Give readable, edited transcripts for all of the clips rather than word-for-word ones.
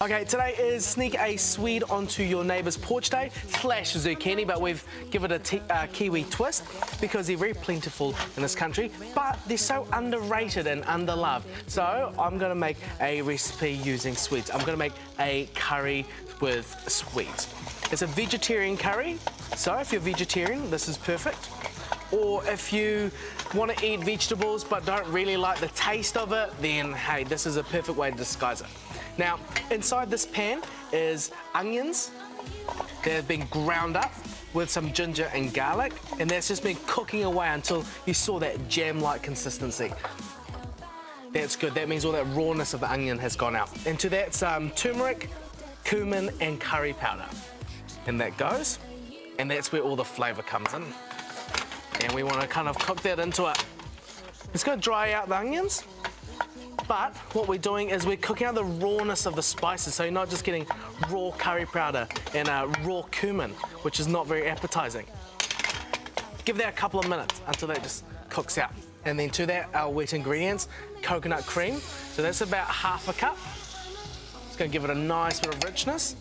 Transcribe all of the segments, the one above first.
Okay, today is Sneak a Swede onto your neighbour's porch day / zucchini, but we've given it a Kiwi twist because they're very plentiful in this country, but they're so underrated and underloved. So I'm going to make a recipe using swedes. I'm going to make a curry with swedes. It's a vegetarian curry, so if you're vegetarian, this is perfect. Or if you want to eat vegetables but don't really like the taste of it, then hey, this is a perfect way to disguise it. Now, inside this pan is onions that have been ground up with some ginger and garlic, and that's just been cooking away until you saw that jam-like consistency. That's good. That means all that rawness of the onion has gone out. Into that, some turmeric, cumin, and curry powder. And that goes, and that's where all the flavour comes in. And we want to kind of cook that into it. It's going to dry out the onions. But what we're doing is we're cooking out the rawness of the spices, so you're not just getting raw curry powder and raw cumin, which is not very appetizing. Give that a couple of minutes until that just cooks out. And then to that, our wet ingredients, coconut cream. So that's about half a cup. It's going to give it a nice bit of richness.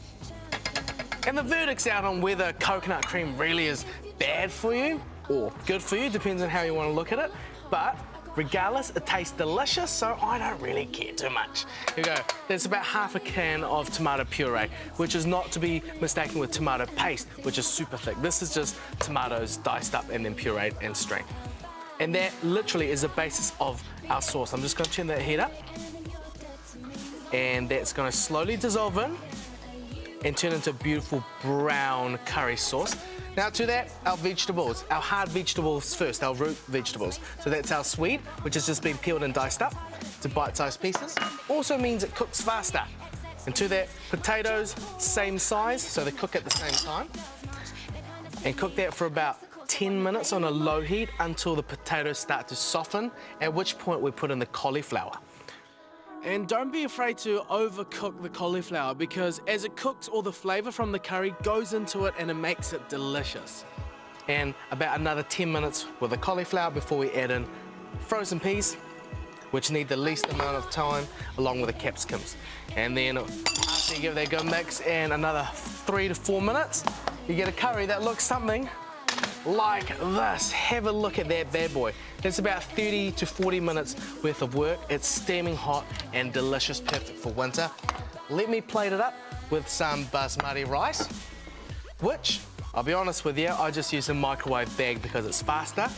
And the verdict's out on whether coconut cream really is bad for you or good for you, depends on how you want to look at it. But regardless, it tastes delicious, so I don't really care too much. Here we go. There's about half a can of tomato puree, which is not to be mistaken with tomato paste, which is super thick. This is just tomatoes diced up and then pureed and strained. And that literally is the basis of our sauce. I'm just going to turn that heat up. And that's going to slowly dissolve in and turn into a beautiful brown curry sauce. Now to that, our vegetables, our hard vegetables first, our root vegetables. So that's our swede, which has just been peeled and diced up to bite-sized pieces. Also means it cooks faster. And to that, potatoes, same size, so they cook at the same time. And cook that for about 10 minutes on a low heat until the potatoes start to soften, at which point we put in the cauliflower. And don't be afraid to overcook the cauliflower, because as it cooks, all the flavour from the curry goes into it and it makes it delicious. And about another 10 minutes with the cauliflower before we add in frozen peas, which need the least amount of time, along with the capsicums. And then after you give that a good mix and another 3 to 4 minutes, you get a curry that looks something like this. Have a look at that bad boy. It's about 30 to 40 minutes worth of work. It's steaming hot and delicious, perfect for winter. Let me plate it up with some basmati rice, which, I'll be honest with you, I just use a microwave bag because it's faster.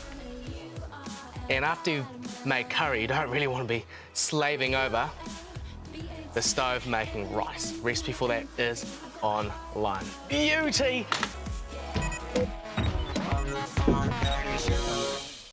And after you've made curry, you don't really want to be slaving over the stove making rice. Recipe for that is online. Beauty!